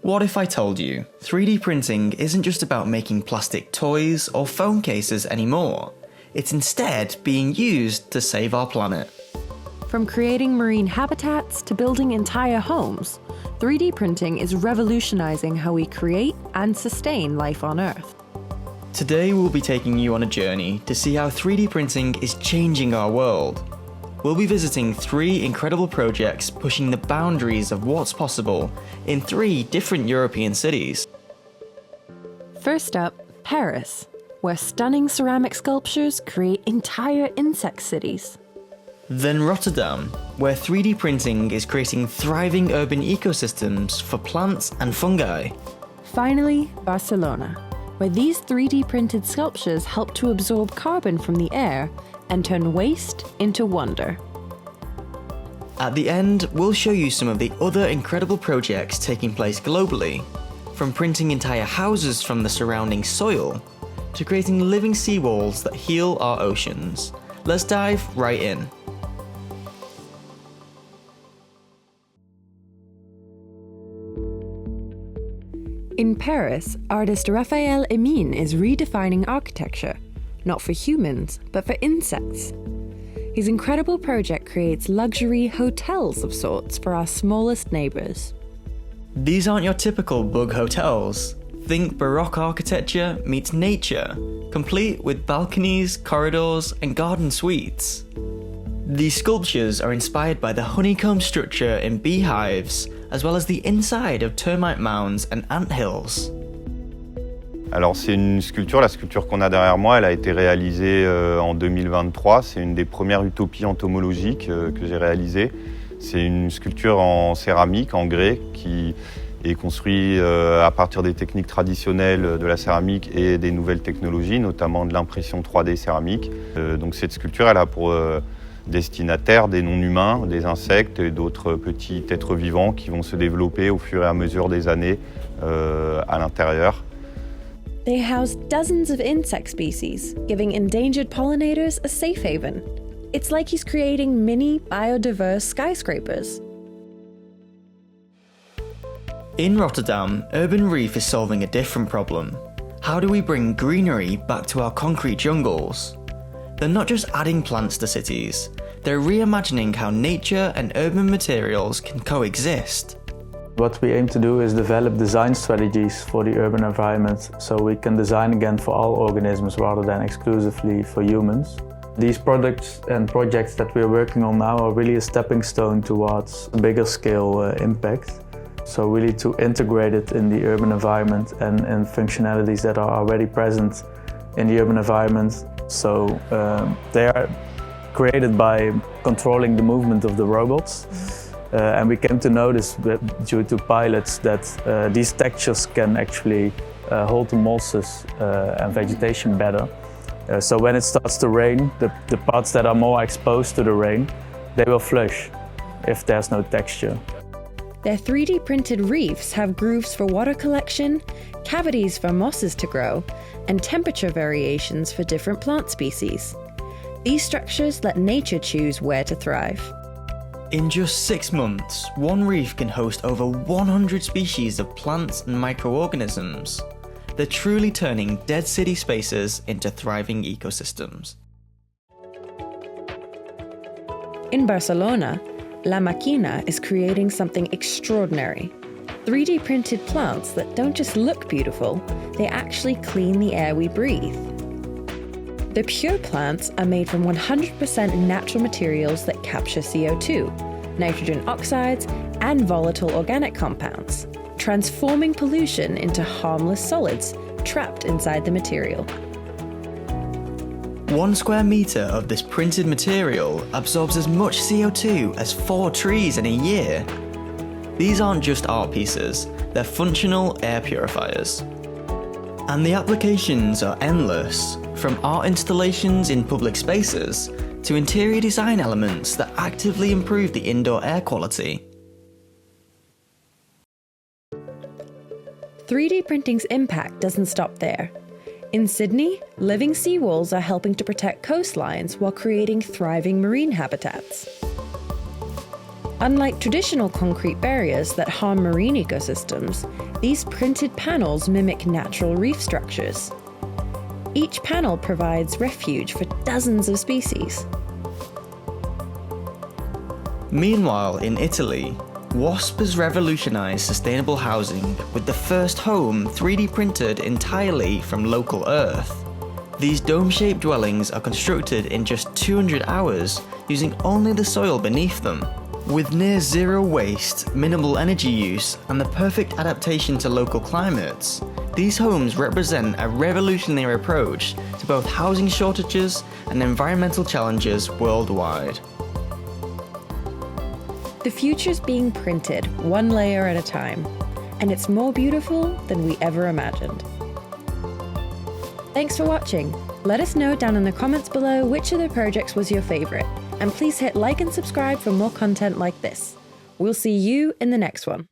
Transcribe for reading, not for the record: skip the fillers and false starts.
What if I told you 3D printing isn't just about making plastic toys or phone cases anymore? It's instead being used to save our planet. From creating marine habitats to building entire homes, 3D printing is revolutionizing how we create and sustain life on Earth. Today we'll be taking you on a journey to see how 3D printing is changing our world. We'll be visiting 3 incredible projects pushing the boundaries of what's possible in 3 different European cities. First up, Paris, where stunning ceramic sculptures create entire insect cities. Then Rotterdam, where 3D printing is creating thriving urban ecosystems for plants and fungi. Finally, Barcelona, where these 3D printed sculptures help to absorb carbon from the air and turn waste into wonder. At the end, we'll show you some of the other incredible projects taking place globally, from printing entire houses from the surrounding soil to creating living seawalls that heal our oceans. Let's dive right in. In Paris, artist Raphael Emin is redefining architecture, not for humans, but for insects. His incredible project creates luxury hotels of sorts for our smallest neighbours. These aren't your typical bug hotels. Think Baroque architecture meets nature, complete with balconies, corridors, and garden suites. These sculptures are inspired by the honeycomb structure in beehives, as well as the inside of termite mounds and anthills. Alors c'est une sculpture, la sculpture qu'on a derrière moi, elle a été réalisée en 2023. C'est une des premières utopies entomologiques que j'ai réalisées. C'est une sculpture en céramique, en grès, qui est construite à partir des techniques traditionnelles de la céramique et des nouvelles technologies, notamment de l'impression 3D céramique. Donc cette sculpture, elle a pour destinataire des non-humains, des insectes et d'autres petits êtres vivants qui vont se développer au fur et à mesure des années à l'intérieur. They house dozens of insect species, giving endangered pollinators a safe haven. It's like he's creating mini, biodiverse skyscrapers. In Rotterdam, Urban Reef is solving a different problem. How do we bring greenery back to our concrete jungles? They're not just adding plants to cities, they're reimagining how nature and urban materials can coexist. What we aim to do is develop design strategies for the urban environment so we can design again for all organisms rather than exclusively for humans. These products and projects that we're working on now are really a stepping stone towards a bigger scale impact. So really to integrate it in the urban environment and functionalities that are already present in the urban environment. So they are created by controlling the movement of the robots. And we came to notice due to pilots that these textures can actually hold the mosses and vegetation better. So when it starts to rain, the parts that are more exposed to the rain, they will flush if there's no texture. Their 3D printed reefs have grooves for water collection, cavities for mosses to grow, and temperature variations for different plant species. These structures let nature choose where to thrive. In just 6 months, one reef can host over 100 species of plants and microorganisms. They're truly turning dead city spaces into thriving ecosystems. In Barcelona, La Maquina is creating something extraordinary. 3D printed plants that don't just look beautiful, they actually clean the air we breathe. The pure plants are made from 100% natural materials that capture CO2, nitrogen oxides, and volatile organic compounds, transforming pollution into harmless solids trapped inside the material. 1 square metre of this printed material absorbs as much CO2 as 4 trees in a year. These aren't just art pieces, they're functional air purifiers. And the applications are endless, from art installations in public spaces to interior design elements that actively improve the indoor air quality. 3D printing's impact doesn't stop there. In Sydney, living seawalls are helping to protect coastlines while creating thriving marine habitats. Unlike traditional concrete barriers that harm marine ecosystems, these printed panels mimic natural reef structures. Each panel provides refuge for dozens of species. Meanwhile, in Italy, WASP has revolutionized sustainable housing with the first home 3D printed entirely from local earth. These dome-shaped dwellings are constructed in just 200 hours using only the soil beneath them. With near zero waste, minimal energy use, and the perfect adaptation to local climates, these homes represent a revolutionary approach to both housing shortages and environmental challenges worldwide. The future's being printed one layer at a time, and it's more beautiful than we ever imagined. Thanks for watching. Let us know down in the comments below which of the projects was your favorite, and please hit like and subscribe for more content like this. We'll see you in the next one.